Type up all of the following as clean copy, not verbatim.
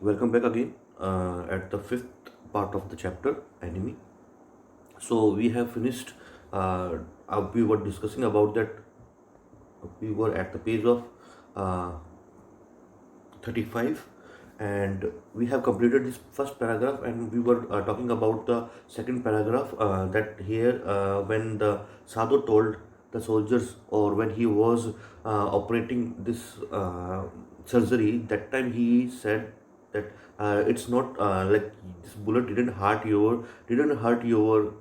Welcome back again at the fifth part of the chapter enemy. So we have finished. We were discussing about that. We were at the page of uh, 35, and we have completed this first paragraph, and we were talking about the second paragraph. That here, when the sadhu told the soldiers, or when he was operating this surgery, that time he said that it's not like this bullet didn't hurt your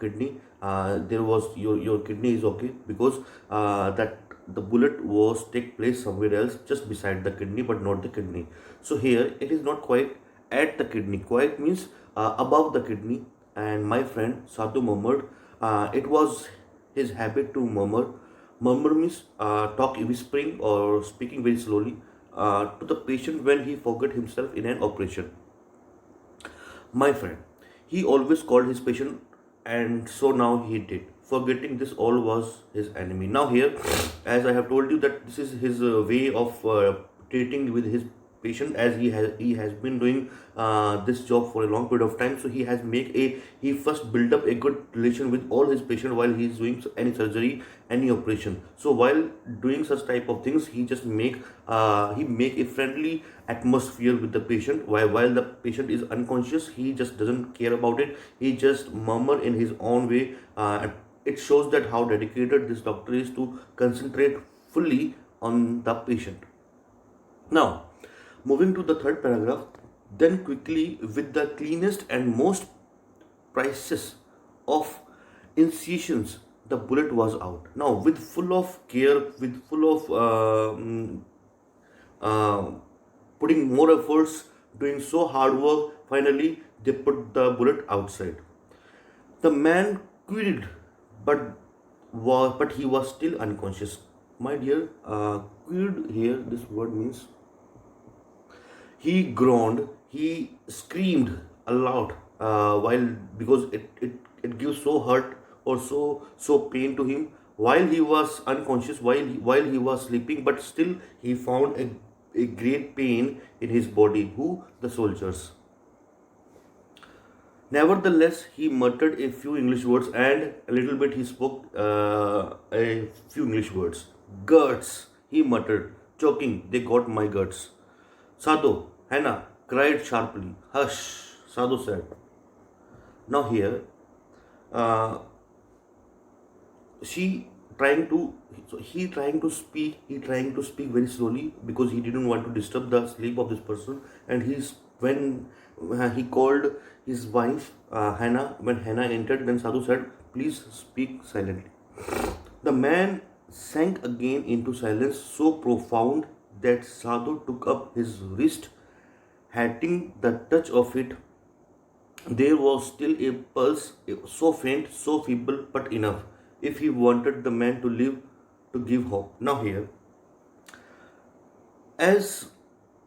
kidney. There was your kidney is okay, because that the bullet was take place somewhere else, just beside the kidney, but not the kidney. So here it is not quite at the kidney, quite means above the kidney. And my friend Sadhu murmured, it was his habit to murmur means talk whispering or speaking very slowly to the patient when he forgot himself in an operation. My friend, he always called his patient, and so now he did. Forgetting this all was his enemy. Now here, as I have told you that this is his way of treating with his patient, as he has been doing this job for a long period of time. So he first build up a good relation with all his patient while he is doing any surgery, any operation. So while doing such type of things, he make a friendly atmosphere with the patient. While the patient is unconscious, he just doesn't care about it. He just murmur in his own way. It shows that how dedicated this doctor is to concentrate fully on the patient. Now, moving to the third paragraph, then quickly, with the cleanest and most precise of incisions, the bullet was out. Now, with full of care, with full of uh, putting more efforts, doing so hard work, finally they put the bullet outside. The man queried, but he was still unconscious. My dear, queried here, this word means he groaned, he screamed aloud, while because it gives so hurt or so pain to him while he was unconscious, while he was sleeping, but still he found a great pain in his body. Who? The soldiers. Nevertheless, he muttered a few English words, and a little bit he spoke a few English words. Guts, he muttered, choking. They got my guts. Sadhu, Hannah cried sharply. Hush, Sadhu said. Now here, uh, she trying to so he trying to speak very slowly, because he didn't want to disturb the sleep of this person. And he's when he called his wife, Hannah. When Hannah entered, then Sadhu said, please speak silently. The man sank again into silence so profound that Sadhu took up his wrist. Hating the touch of it, there was still a pulse, so faint, so feeble, but enough, if he wanted the man to live, to give hope. Now, here, as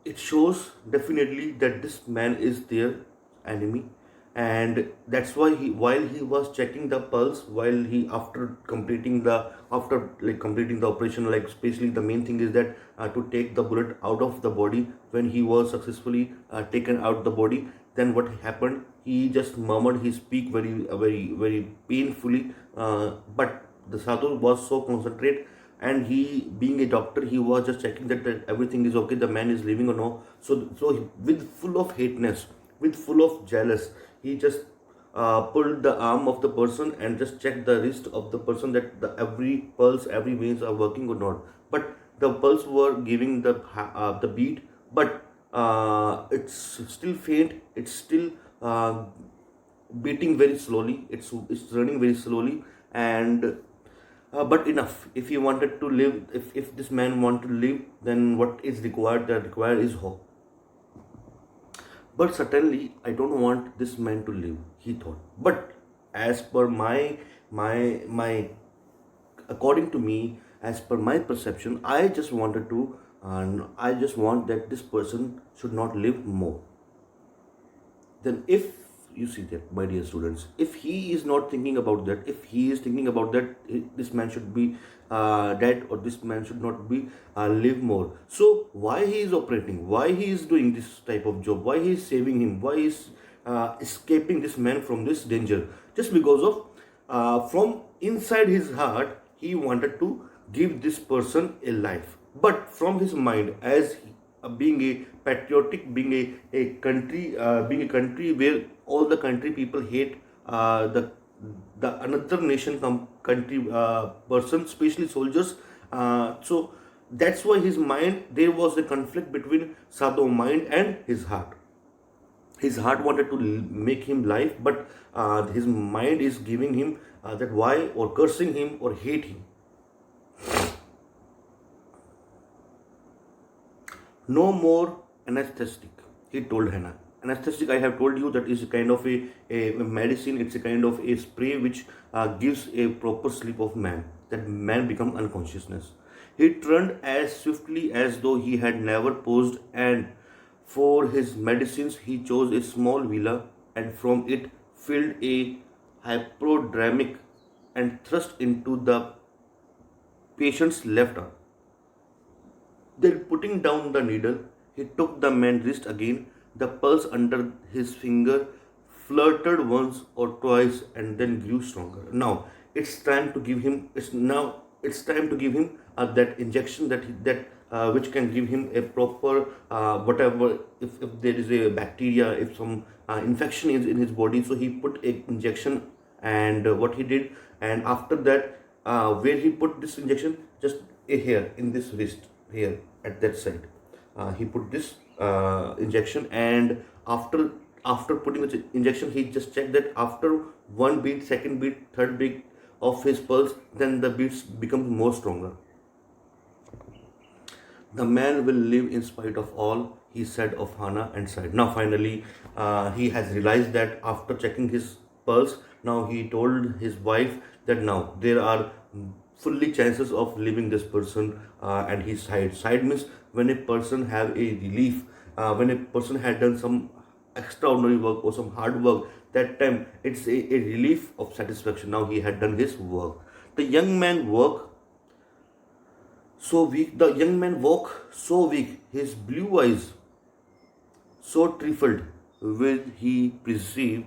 it shows definitely that this man is their enemy, and that's why while he was checking the pulse, while he after completing the operation, like especially the main thing is that to take the bullet out of the body. When he was successfully taken out the body, then what happened, he just murmured, he speak very very painfully, but the sadhu was so concentrate, and he being a doctor, he was just checking that everything is okay, the man is living or no. With full of hateness, with full of jealous, he just pulled the arm of the person and just checked the wrist of the person, that the every pulse, every veins are working or not. But the pulse were giving the beat, but it's still faint, it's still beating very slowly, it's running very slowly. And but enough, if he wanted to live, if this man want to live, then what is required, that required is hope. But certainly I don't want this man to live, he thought. But as per my according to me, as per my perception, I just wanted to, I just want that this person should not live more. Then if You see that, my dear students. If he is not thinking about that, if he is thinking about that, this man should be dead, or this man should not be live more. So why he is operating? Why he is doing this type of job? Why he is saving him? Why is escaping this man from this danger? Just because of from inside his heart, he wanted to give this person a life, but from his mind, as being a patriotic, being being a country where all the country people hate the another nation country person, especially soldiers. So that's why his mind, there was a conflict between Sadhu mind and his heart. His heart wanted to make him life, but his mind is giving him that why, or cursing him, or hate him. No more anesthetic, he told Hannah. Anesthetic, I have told you, that is a kind of a medicine, it's a kind of a spray which gives a proper sleep of man, that man become unconsciousness. He turned as swiftly as though he had never paused, and for his medicines he chose a small villa, and from it filled a hypodermic and thrust into the patient's left arm. Then, putting down the needle, he took the man's wrist again. The pulse under his finger fluttered once or twice and then grew stronger. Now it's time to give him. It's time to give him that injection that which can give him a proper whatever. If there is a bacteria, if some infection is in his body, so he put a injection, and what he did, and after that, where he put this injection, just a hair in this wrist here at that side, he put this injection, and after putting the injection, he just checked that after one beat, second beat, third beat of his pulse, then the beats become more stronger. The man will live in spite of all, he said of Hannah, and sighed. Now, finally, he has realized that after checking his pulse, now he told his wife that now there are fully chances of living this person, and he sighed. Sighed means when a person have a relief, when a person had done some extraordinary work or some hard work, that time it's a relief of satisfaction. Now he had done his work. The young man work so weak, the young man woke so weak, his blue eyes so trifled with he perceived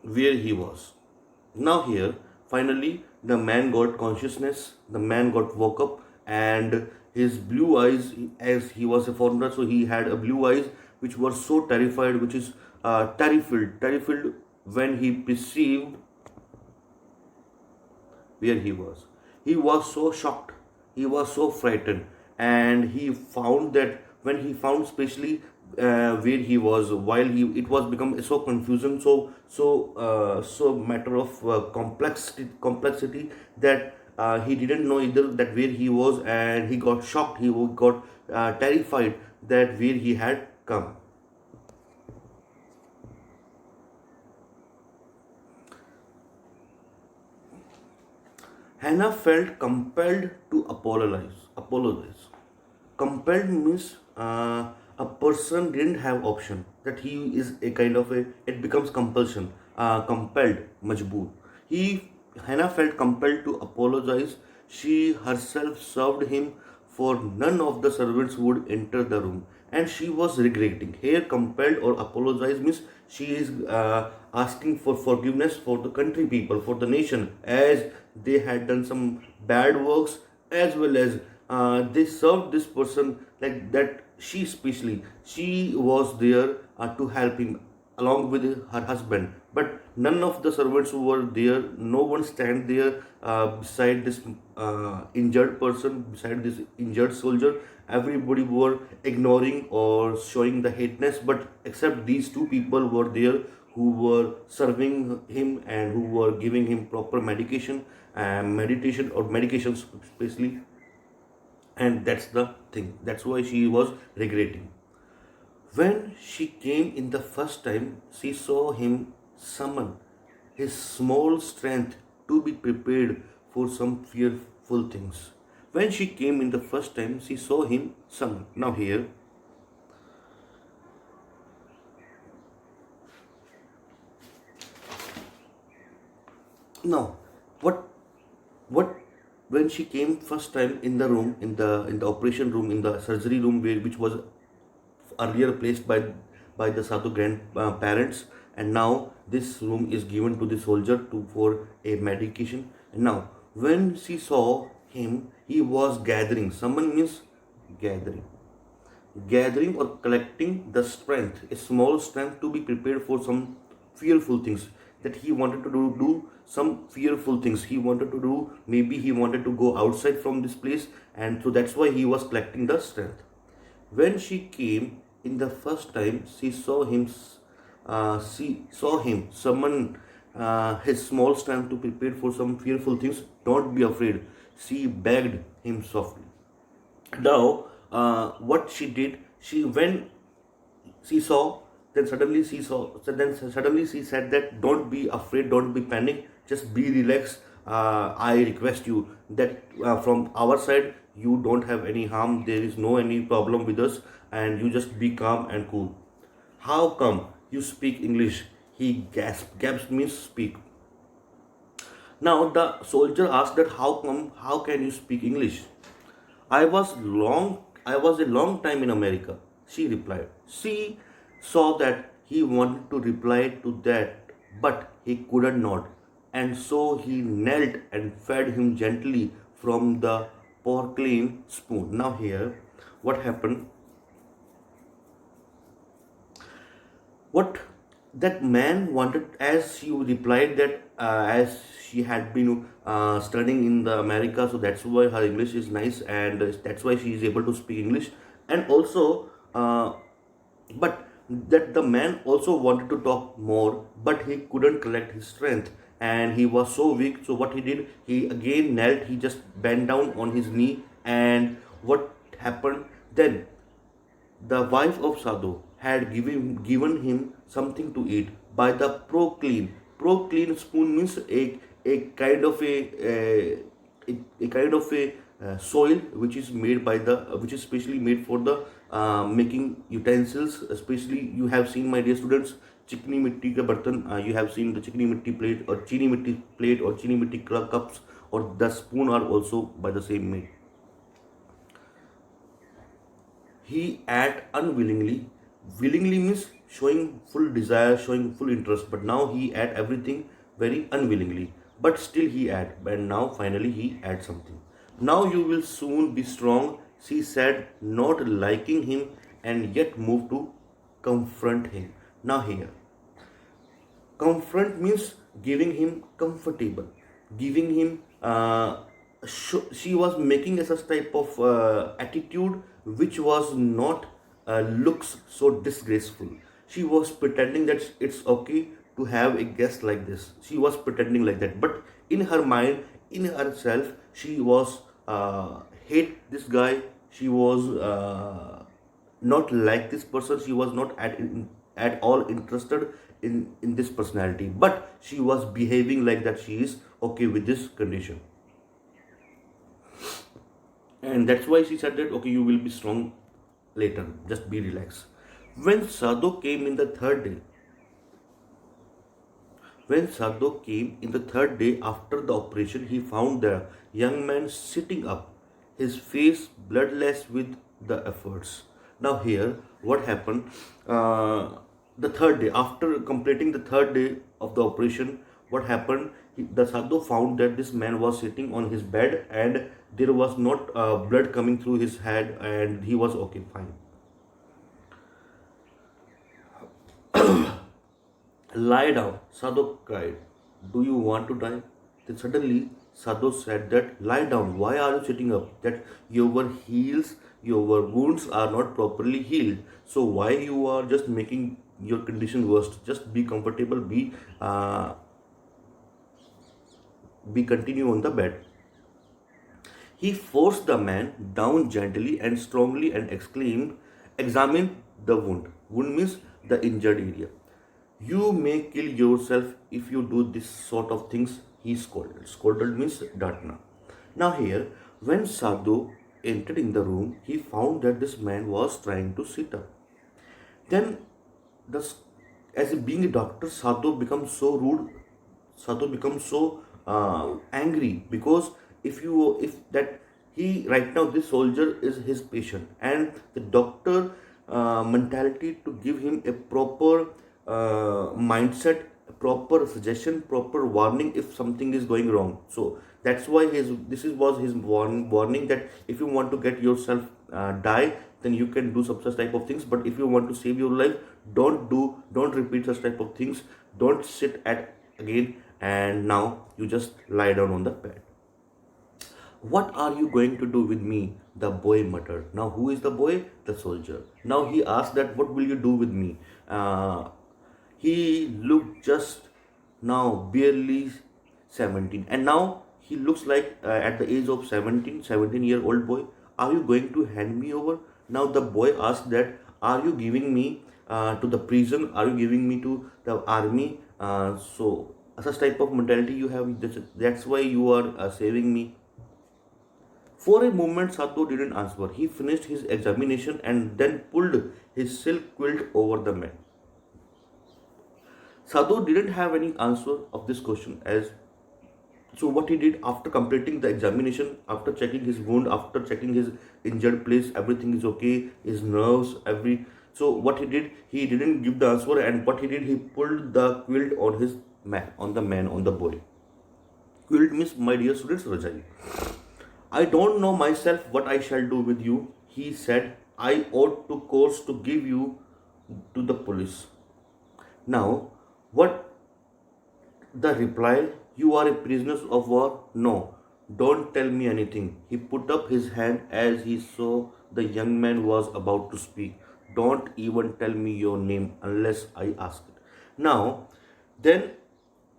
where he was. Now here, finally, the man got consciousness, the man got woke up, and his blue eyes, as he was a foreigner, so he had a blue eyes which were so terrified, which is terrified when he perceived where he was. He was so shocked, he was so frightened, and he found that when he found, especially where he was, while he it was become so confusion, so matter of complexity that he didn't know either that where he was, and he got shocked, he got terrified that where he had come. Hannah felt compelled to apologize. Apologize. Compelled means a person didn't have option. That he is a kind of a. It becomes compulsion. Compelled, majboor. He Hannah felt compelled to apologize. She herself served him, for none of the servants would enter the room, and she was regretting. Here, compelled or apologize means she is asking for forgiveness for the country people, for the nation, as they had done some bad works, as well as they served this person like that. She, especially, she was there to help him along with her husband, but none of the servants were there. No one stand there beside this injured person, beside this injured soldier. Everybody were ignoring or showing the hateness, but except these two people were there, who were serving him and who were giving him proper medication and meditation, or medications especially. And that's the thing, that's why she was regretting. When she came in the first time, she saw him summon his small strength to be prepared for some fearful things. When she came in the first time, she saw him summoned. Now, what what when she came first time in the room, in the operation room, in the surgery room, which was earlier placed by the Sadhu grandparents, and now this room is given to the soldier to for a medication. And now, when she saw him, he was gathering. Someone means gathering, gathering or collecting the strength, a small strength to be prepared for some fearful things that he wanted to do some fearful things he wanted to do. Maybe he wanted to go outside from this place, and so that's why he was collecting the strength. When she came in the first time, she saw him summon his small strength to prepare for some fearful things. Don't be afraid. She begged him softly. Now, what she did, she when she saw, then suddenly she said that don't be afraid, don't be panic, just be relaxed. I request you that from our side you don't have any harm. There is no any problem with us, and you just be calm and cool. How come you speak English? He gasped. Gasp means speak. Now the soldier asked that how can you speak English? I was a long time in America, she replied. She saw that he wanted to reply to that, but he couldn't not. And so he knelt and fed him gently from the porcelain spoon. Now here, what happened? What that man wanted, as she replied that as she had been studying in the America, so that's why her English is nice, and that's why she is able to speak English. And also but that the man also wanted to talk more, but he couldn't collect his strength, and he was so weak. So what he did, he again knelt, he just bent down on his knee. And what happened then, the wife of Sadhu had given him something to eat by the pro-clean. Pro-clean spoon means a kind of a kind of a soil which is made by the which is specially made for the making utensils. Especially, you have seen, my dear students, चिकनी मिट्टी के बर्तन, you have seen the चिकनी मिट्टी plate or चीनी मिट्टी plate or चीनी मिट्टी cups, or the spoon are also by the same made. He ate unwillingly. Willingly means showing full desire, showing full interest. But now he ate everything very unwillingly. But still he ate. And now finally he ate something. Now you will soon be strong, she said, not liking him, and yet moved to confront him. Now here, confront means giving him comfortable, giving him she was making a such type of attitude which was not looks so disgraceful. She was pretending that it's okay to have a guest like this. She was pretending like that, but in her mind, in herself, she was hate this guy. She was not like this person. She was not at all interested in this personality, but she was behaving like that she is okay with this condition. And that's why she said that okay, you will be strong later, just be relaxed. When Sadhu came in the third day, when Sadhu came in the third day after the operation, he found the young man sitting up, his face bloodless with the efforts. Now here, what happened? The third day, after completing the third day of the operation, what happened? The Sadhu found that this man was sitting on his bed, and there was not blood coming through his head, and he was okay, fine. Lie down, Sadhu cried. Do you want to die? Then suddenly Sadhu said that, lie down, why are you sitting up? That your wounds are not properly healed. So why you are just making your condition worse? Just be comfortable, be continue on the bed. He forced the man down gently and strongly and exclaimed, examine the wound. Wound means the injured area. You may kill yourself if you do this sort of things, he scolded. Scolded means datna. Now here, When Sadhu entered in the room, he found that this man was trying to sit up. Then, the, as being a doctor, Sadhu becomes so rude. Sadhu becomes so angry because if that he right now this soldier is his patient and the doctor mentality to give him a proper mindset, proper suggestion, proper warning if something is going wrong. So that's why was his warning that if you want to get yourself die, then you can do such type of things. But if you want to save your life, don't repeat such type of things. Don't sit at again, and now you just lie down on the bed. What are you going to do with me? The boy muttered. Now, who is the boy? The soldier. Now he asked that, what will you do with me? He looked just now barely 17. And now he looks like at the age of 17-year-old boy. Are you going to hand me over? Now the boy asked that, are you giving me to the prison? Are you giving me to the army? So such type of mentality you have. That's why you are saving me. For a moment, Sato didn't answer. He finished his examination and then pulled his silk quilt over the man. Sadhu didn't have any answer of this question as so what he did after completing the examination, after checking his wound, after checking his injured place, everything is okay, his nerves, so what he did, he didn't give the answer, and what he did, he pulled the quilt on the boy. Quilt means, my dear students, Rajai. I don't know myself what I shall do with you, he said. I ought to course to give you to the police. Now, what the reply? You are a prisoner of war? No, don't tell me anything. He put up his hand as he saw the young man was about to speak. Don't even tell me your name unless I ask it. Now, then,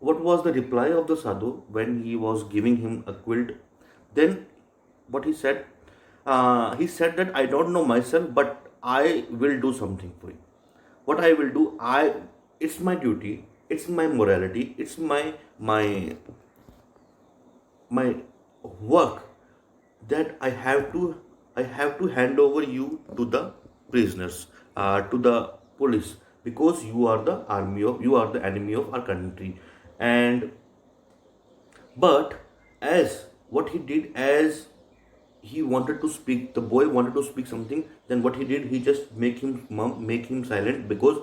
what was the reply of the sadhu when he was giving him a quilt? Then, what he said? He said that I don't know myself, but I will do something for you. What I will do, it's my duty, it's my morality, it's my work that I have to hand over you to the prisoners, to the police, because you are the enemy of our country. And but as what he did, as he wanted to speak, the boy wanted to speak something, then what he did, he just make him silent, because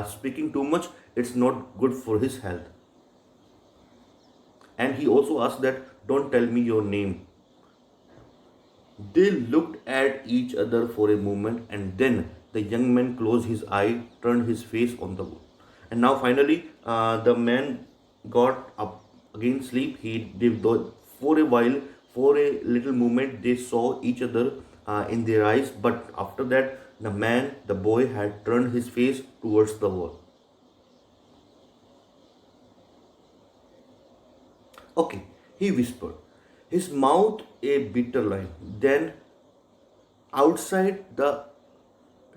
speaking too much, it's not good for his health. And he also asked that, don't tell me your name. They looked at each other for a moment, and then the young man closed his eye, turned his face on the wall. And now finally, the man got up again. Sleep. He did for a while, for a little moment, they saw each other in their eyes. But after that, the boy, had turned his face towards the wall. Okay, he whispered, his mouth a bitter line. Then outside the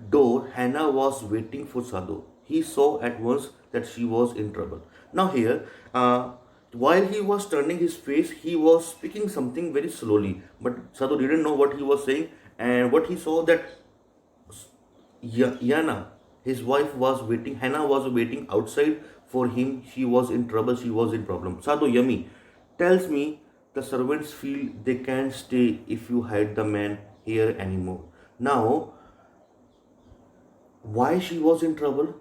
door, Hannah was waiting for Sadhu. He saw at once that she was in trouble. Now, here, while he was turning his face, he was speaking something very slowly. But Sadhu didn't know what he was saying, and what he saw that Yana, his wife, was waiting. Hannah was waiting outside for him. She was in trouble. She was in problem. Sadhu Yami tells me the servants feel they can't stay if you hide the man here anymore. Now, why she was in trouble?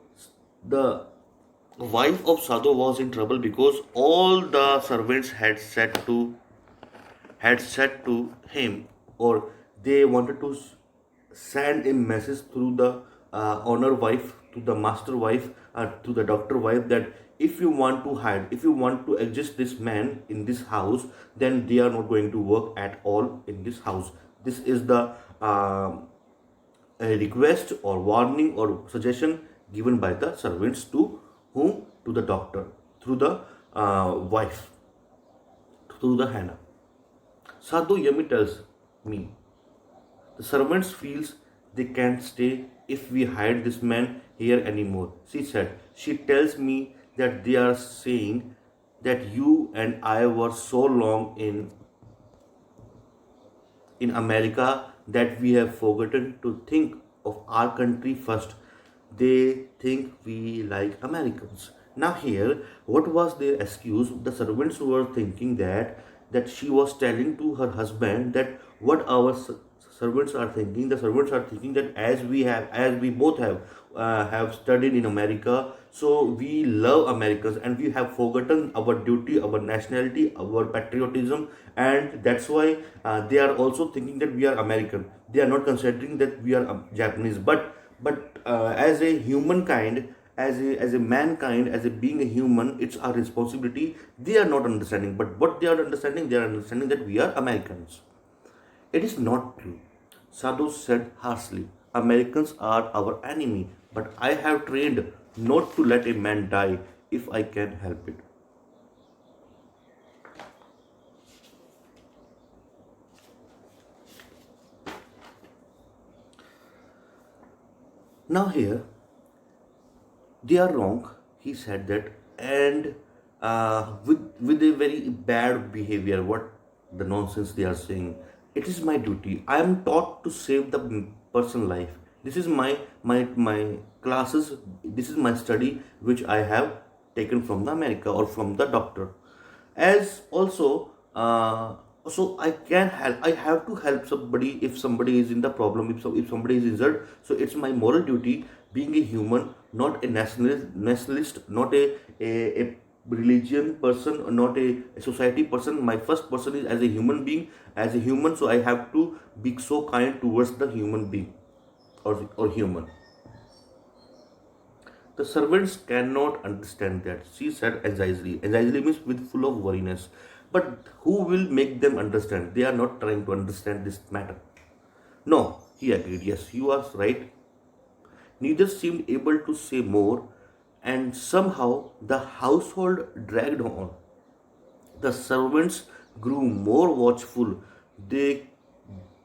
The wife of Sadhu was in trouble because all the servants had said to him, or they wanted to send a message through the owner wife to the master wife, to the doctor wife, that if you want to hide, if you want to exist this man in this house, then they are not going to work at all in this house. This is the a request or warning or suggestion given by the servants to whom? To the doctor, through the wife, through the Hannah. Sadhu Yami tells me, the servants feels they can't stay if we hide this man here anymore. She said, she tells me that they are saying that you and I were so long in in America that we have forgotten to think of our country first. They think we like Americans. Now here, what was their excuse? The servants were thinking that she was telling to her husband that what our servants are thinking. The servants are thinking that as we both have studied in America, so we love Americans and we have forgotten our duty, our nationality, our patriotism, and that's why they are also thinking that we are American. They are not considering that we are Japanese. But as a humankind, as a mankind, as a being a human, it's our responsibility. They are not understanding, but what they are understanding that we are Americans. It is not true. Sadhu said harshly, Americans are our enemy, but I have trained not to let a man die if I can help it. Now, here, they are wrong, he said that, and with a very bad behavior, what the nonsense they are saying. It is my duty. I am taught to save the person life. This is my classes. This is my study which I have taken from the America or from the doctor. As also, so I can help. I have to help somebody if somebody is in the problem. If somebody is injured, so it's my moral duty. Being a human, not a nationalist, not a religion person, not a society person. My first person is as a human being, as a human. So I have to be so kind towards the human being or human. The servants cannot understand that. She said anxiety. Anxiety means with full of worriness. But who will make them understand? They are not trying to understand this matter. No, he agreed. Yes, you are right. Neither seemed able to say more, and somehow the household dragged on. The servants grew more watchful. They,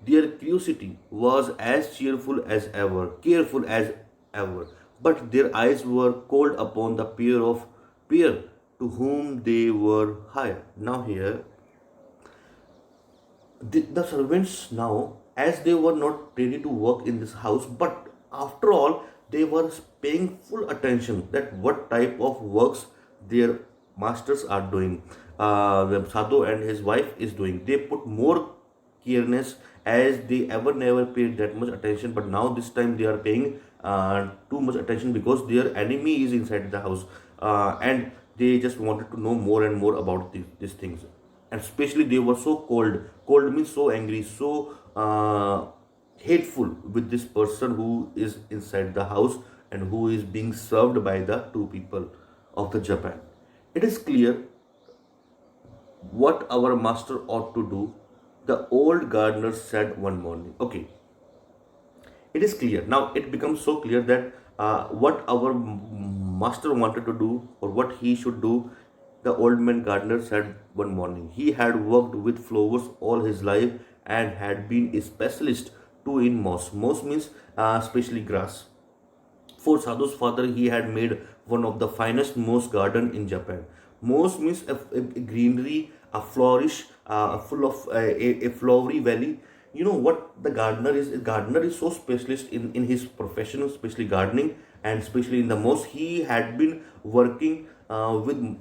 their curiosity was as cheerful as ever, careful as ever, but their eyes were cold upon the pair to whom they were hired. Now here, the servants now, as they were not ready to work in this house, but after all, they were paying full attention that what type of works their masters are doing. The Sadhu and his wife is doing. They put more careness as they ever never paid that much attention, but now this time they are paying too much attention because their enemy is inside the house, and they just wanted to know more and more about these things. And especially they were so cold. Cold means so angry, so hateful with this person who is inside the house and who is being served by the two people of the Japan. It is clear what our master ought to do, the old gardener said one morning. Okay, it is clear. Now it becomes so clear that what our master wanted to do or what he should do, the old man gardener said one morning. He had worked with flowers all his life and had been a specialist too in moss. Moss means especially grass. For Sadhu's father, he had made one of the finest moss garden in Japan. Moss means a greenery, a flourish, full of a flowery valley. You know what the gardener is? A gardener is so specialist in his profession, especially gardening and especially in the moss. He had been working with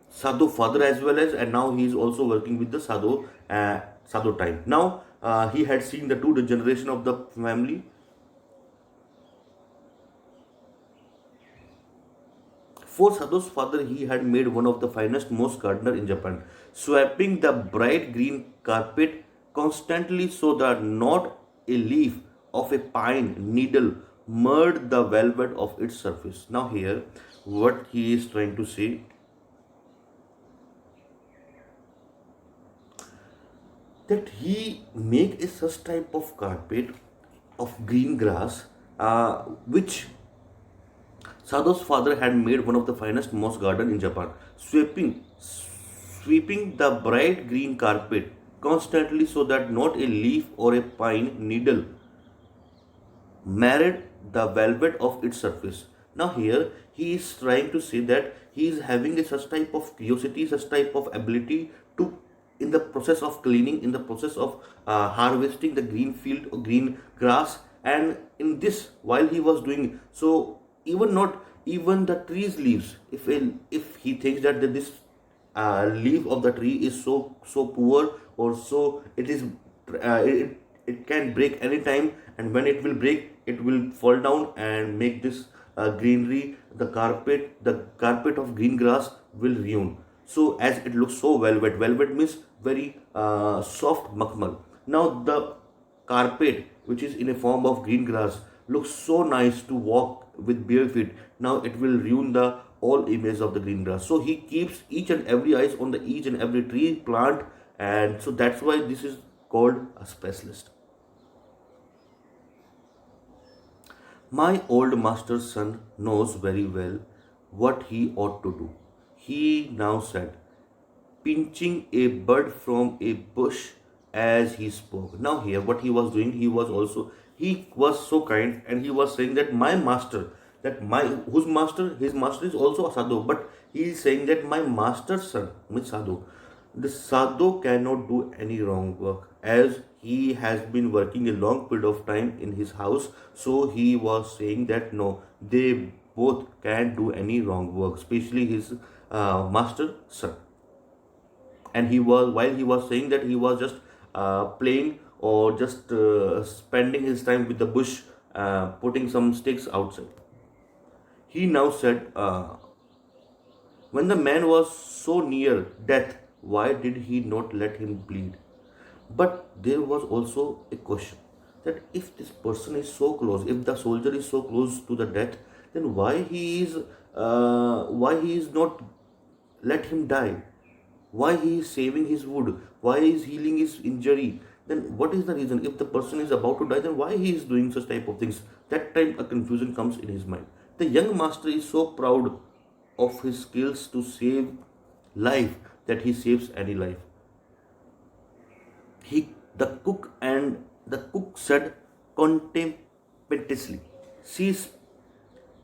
Sadhu father as well as, and now he is also working with the Sadhu time. Now he had seen the two generation of the family. For Sadhu's father, he had made one of the finest most gardener in Japan, sweeping the bright green carpet constantly so that not a leaf of a pine needle marred the velvet of its surface. Now here, what he is trying to say, that he make a such type of carpet of green grass, which Sadhu's father had made one of the finest moss garden in Japan, sweeping the bright green carpet constantly so that not a leaf or a pine needle marred the velvet of its surface. Now here he is trying to say that he is having a such type of curiosity, such type of ability to in the process of cleaning, in the process of harvesting the green field or green grass. And in this, while he was doing so, even not even the trees leaves, if he thinks that this leaf of the tree is so poor, or so it is it can break anytime, and when it will break, it will fall down and make this greenery, the carpet of green grass will ruin. So as it looks so velvet means very soft makmal. Now the carpet, which is in a form of green grass, looks so nice to walk with bare feet. Now it will ruin the all image of the green grass. So he keeps each and every eyes on the each and every tree plant, and so that's why this is called a specialist. My old master's son knows very well what he ought to do, he now said, pinching a bud from a bush as he spoke. Now, here, what he was doing, he was so kind, and he was saying that my master, whose master, his master is also a sadhu, but he is saying that my master's son, means sadhu, the sadhu cannot do any wrong work, as he has been working a long period of time in his house. So he was saying that no, they both can't do any wrong work, especially his master son. And he was, while he was saying that, he was just playing, or just spending his time with the bush, putting some sticks outside. He now said, when the man was so near death, why did he not let him bleed? But there was also a question, that if this person is so close, if the soldier is so close to the death, then why he is not let him die? Why he is saving his wood? Why he is healing his injury? Then what is the reason? If the person is about to die, then why he is doing such type of things? That time a confusion comes in his mind. The young master is so proud of his skills to save life that he saves any life. The cook said contemptuously, she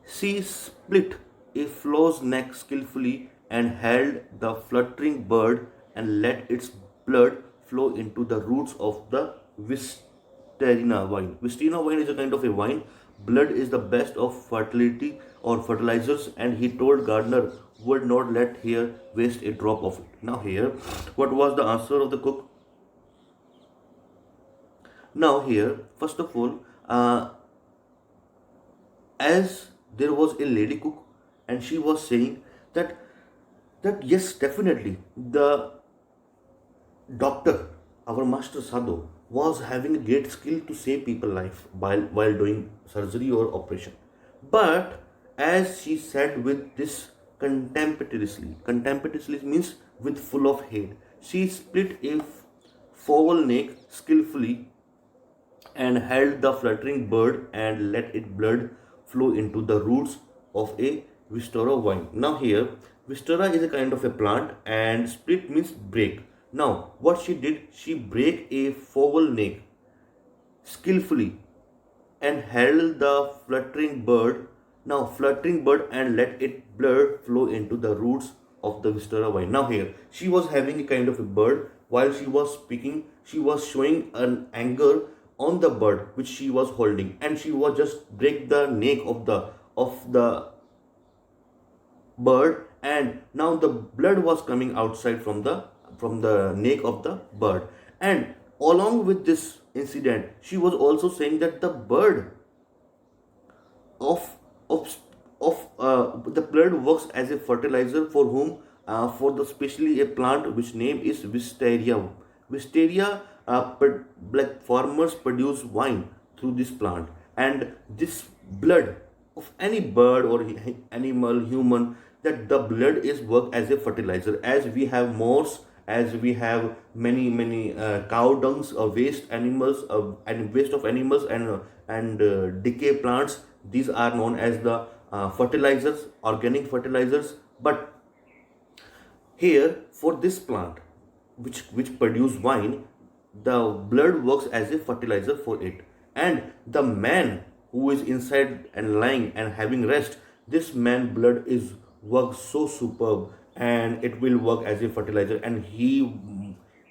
she split a flow's neck skillfully and held the fluttering bird and let its blood flow into the roots of the Visterina wine. Visterina wine is a kind of a wine. Blood is the best of fertility or fertilizers, and he told gardener would not let here waste a drop of it. Now here, what was the answer of the cook? Now here, first of all, as there was a lady cook, and she was saying that yes, definitely the doctor, our master sadhu, was having a great skill to save people life while doing surgery or operation. But as she said with this contemptuously means with full of hate, she split a fowl neck skillfully and held the fluttering bird and let its blood flow into the roots of a Vistora vine. Now here, Vistora is a kind of a plant, and split means break. Now, what she did, she break a fowl neck skillfully and held the fluttering bird and let its blood flow into the roots of the Vistora vine. Now here, she was having a kind of a bird. While she was speaking, she was showing an anger on the bird which she was holding, and she was just break the neck of the bird, and now the blood was coming outside from the neck of the bird. And along with this incident, she was also saying that the bird of the blood works as a fertilizer for whom, for the specially a plant which name is wisteria. Black farmers produce wine through this plant, and this blood of any bird or animal, human, that the blood is work as a fertilizer. As we have moors, as we have many cow dungs, and waste of animals, and decay plants, these are known as the fertilizers, organic fertilizers. But here, for this plant which produce wine, the blood works as a fertilizer for it. And the man who is inside and lying and having rest, this man blood is works so superb, and it will work as a fertilizer,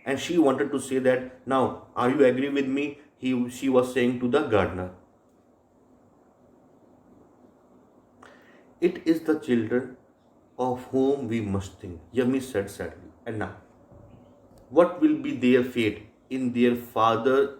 and she wanted to say that, now are you agree with me? She was saying to the gardener. It is the children of whom we must think, Yummy said sadly. And now, what will be their fate in their father